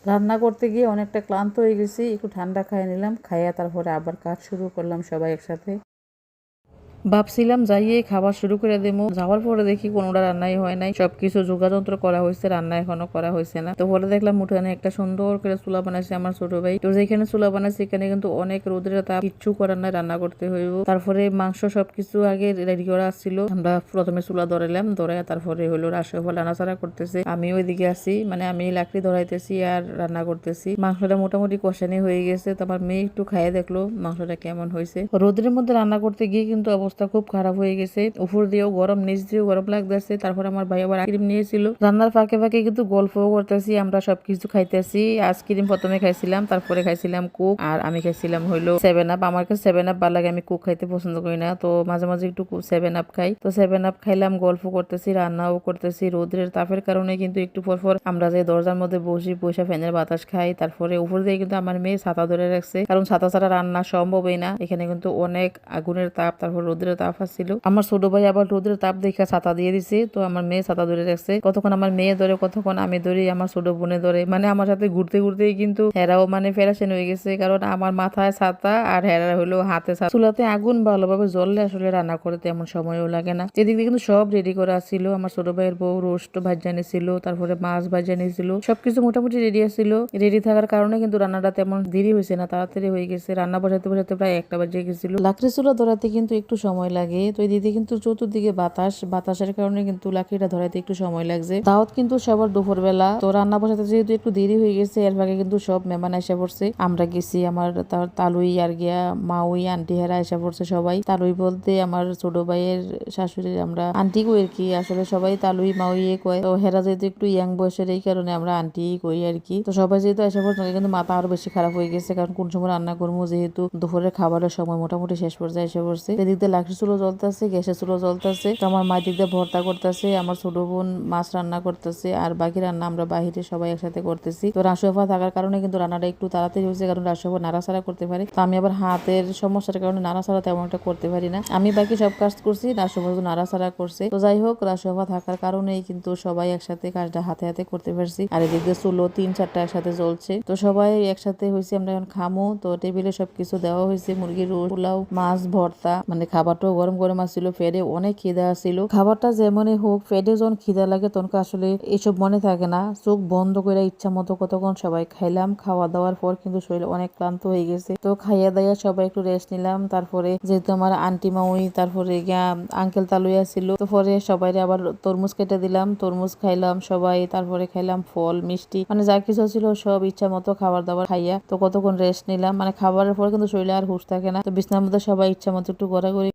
রান্না করতে গিয়ে অনেকটা ক্লান্ত হয়ে গেছি, একটু ঠান্ডা খাইয়ে নিলাম, খাইয়া তারপরে আবার কাজ শুরু করলাম সবাই একসাথে। ভাবছিলাম যাইয়ে খাবার শুরু করে দেবো, যাওয়ার পরে দেখি কোনোটা রান্নাই হয় নাই, সবকিছু যোগাযন্ত্র করা হয়েছে, রান্না এখনো করা হয়েছে না। তো পরে দেখলাম উঠানে একটা সুন্দর করে চুলা বানাইছে আমার ছোট ভাই। তো যেখানে চুলা বানাইছে সেখানে কিন্তু অনেক রোদের তাপ, কিচ্ছু করার নাই, রান্না করতে হইব। তারপরে মাংস সবকিছু আগে রেডি করা আসছিল, আমরা প্রথমে চুলা ধরাইলাম, ধরাই তারপরে হলো রাসেফল রান্নাচাড়া করতেছে, আমি ওইদিকে আছি, মানে আমি লাকড়ি ধরাইতেছি আর রান্না করতেছি। মাংসটা মোটামুটি কষানি হয়ে গেছে, তো আমার মেয়ে একটু খাইয়ে দেখলো মাংসটা কেমন হয়েছে। রোদের মধ্যে রান্না করতে গিয়ে কিন্তু অবস্থা খুব খারাপ হয়ে গেছে, উপর দিয়েও গরম, নিচ দিয়েও গরম লাগতেছে। তারপর আমার ভাই আবার আইসক্রিম নিয়েছিল, রান্নার ফাঁকে ফাঁকে কিন্তু গল্পও করতেছি, আমরা সবকিছু খাইতেছি। আইসক্রিম প্রথমে খাইছিলাম, তারপরে খাইছিলাম কোক, আর আমি খাইছিলাম হইলো 7 আপ। আমার কাছে 7 আপ ভালো লাগে, আমি কোক খাইতে পছন্দ করি না, তো মাঝে মাঝে একটু 7 আপ খাই। তো 7 আপ খাইলাম, গল্প করতেছি, রান্নাও করতেছি। রোদের তাপের কারণে কিন্তু একটু পর পর আমরা যে দরজার মধ্যে বসি, বসে ফ্যানের বাতাস খাই। তারপরে উপর দিয়ে কিন্তু আমার মেয়ে ছাতা ধরে রাখছে, কারণ ছাতা ছাড়া রান্না সম্ভবই না, এখানে কিন্তু অনেক আগুনের তাপ, তারপর রোদের তাপ আসছিল। আমার ছোট ভাই আবার রোদের তাপ দেখে ছাতা দিয়ে দিছে, তো আমার মেয়ে ছাতা ধরে রাখছে। কতক্ষণ আমার মেয়ে ধরে, কতক্ষণ আমি ধরি, আমার ছোট বোনে ধরে, মানে আমার সাথে ঘুরতে ঘুরতেই কিন্তু হেরাও মানে ফেরাসেন হয়ে গেছে, কারণ আমার মাথায় ছাতা আর হেরা হলো হাতে ছাতা। চুলাতে আগুন ভালোভাবে জ্বললে আসলে রান্না করে তেমন সময়ও লাগে না। এদিক দিয়ে কিন্তু সব রেডি করা ছিল, আমার ছোট ভাইয়ের বউ রোস্ট ভাজা নিয়েছিল, তারপরে মাছ ভাজা নিয়েছিল, সবকিছু মোটামুটি রেডি আছিল। রেডি থাকার কারণে কিন্তু রান্নাটা তেমন দেরি হয়েছে না, তাড়াতাড়ি হয়ে গেছে। রান্না বসাতে বসাতে প্রায় 1টা বাজে গেছিল। লাকড়ি চুলা ধরাতে কিন্তু একটু সময় লাগে, তো এদিকে কিন্তু চতুর্দিকে বাতাসের কারণে কিন্তু লাকড়িটা ধরাতে একটু সময় লাগছে। দাওয়াত কিন্তু সবার দুপুর বেলা, তো রান্না বসাতে যেহেতু একটু দেরি হয়ে গেছে, এর ফাঁকে কিন্তু সব মেহমান এসে পড়ছে। আমরা গেছি, আমার তালুই আর গিয়া মাউই আন্টি হেরা এসে পড়ছে সবাই। তালুই বলতে আমার ছোট ভাইয়ের শাশুড়ি, আমরা আন্টি কই আর কি, আসলে সবাই তালুই মাউই কয়, তো হেরা যেহেতু একটু ইয়াং বয়সের, এই কারণে আমরা আন্টি কই আর কি। তো সবাই যেহেতু এসে পড়ছে, কিন্তু মাথা আরো বেশি খারাপ হয়ে গেছে, কারণ কোন সময় রান্না করবো, যেহেতু দুপুরের খাবারের সময় মোটামুটি শেষ পর্যায়ে এসে পড়ছে। এদিক দিয়ে লাকড়ি চুলো জ্বলতেছে, গ্যাসের চুলো জ্বলতেছে, তো আমার মা দিক দিয়ে ভর্তা করতেছে, আমার ছোট বোন মাছ রান্না করতেছে, আর বাকি রান্না আমরা বাহিরে সবাই একসাথে করতেছি। তো রাসুফা থাকার কারণে কিন্তু রান্নাটা একটু তাড়াতাড়ি হয়েছে, কারণ রাসুফা নাড়াচাড়া করতে পারে, তো আমি আবার হাতের সমস্যার কারণে নাড়াচাড়া তেমন একটা করতে পারি না। আমি বাকি সব কাজ করছি, রাসুফা নাড়াচাড়া করছে। তো যাই হোক, রাসুফা থাকার কারণেই কিন্তু সবাই একসাথে কাজটা হাতে হাতে করতে পারছি। আর এদিক দিয়ে চুলো 3-4টা একসাথে জ্বলছে, তো সবাই একসাথে হয়েছে, আমরা এখন খামো। তো টেবিলে সবকিছু দেওয়া হয়েছে, মুরগির রোস্ট, পোলাও, মাছ ভর্তা, মানে খাবারটাও গরম গরম আসছিল। ফেডে অনেক খিদা আসছিল, খাবারটা যেমনই হোক, ফেডে যখন খিদা লাগে তখন আসলে এসব মনে থাকে না, চোখ বন্ধ করে ইচ্ছা মতো কতক্ষণ সবাই খাইলাম। খাওয়া দাওয়ার পর কিন্তু শরীর অনেক ক্লান্ত হয়ে গেছে, তো খাইয়া দাইয়া সবাই একটু রেস্ট নিলাম। তারপরে যেহেতু আমার আন্টি মাউই, তারপরে গিয়া আঙ্কেল তালুইয়া ছিল, তো পরে সবাই আবার তরমুজ কেটে দিলাম, তরমুজ খাইলাম সবাই। তারপরে খাইলাম ফল মিষ্টি, মানে যা কিছু ছিল সব ইচ্ছা মতো খাবার দাবার খাইয়া তো কতক্ষণ রেস্ট নিলাম। মানে খাবারের পর কিন্তু শরীরে আর হুঁশ থাকে না, তো বিছনার মধ্যে সবাই ইচ্ছা মতো একটু ঘোরাঘুরি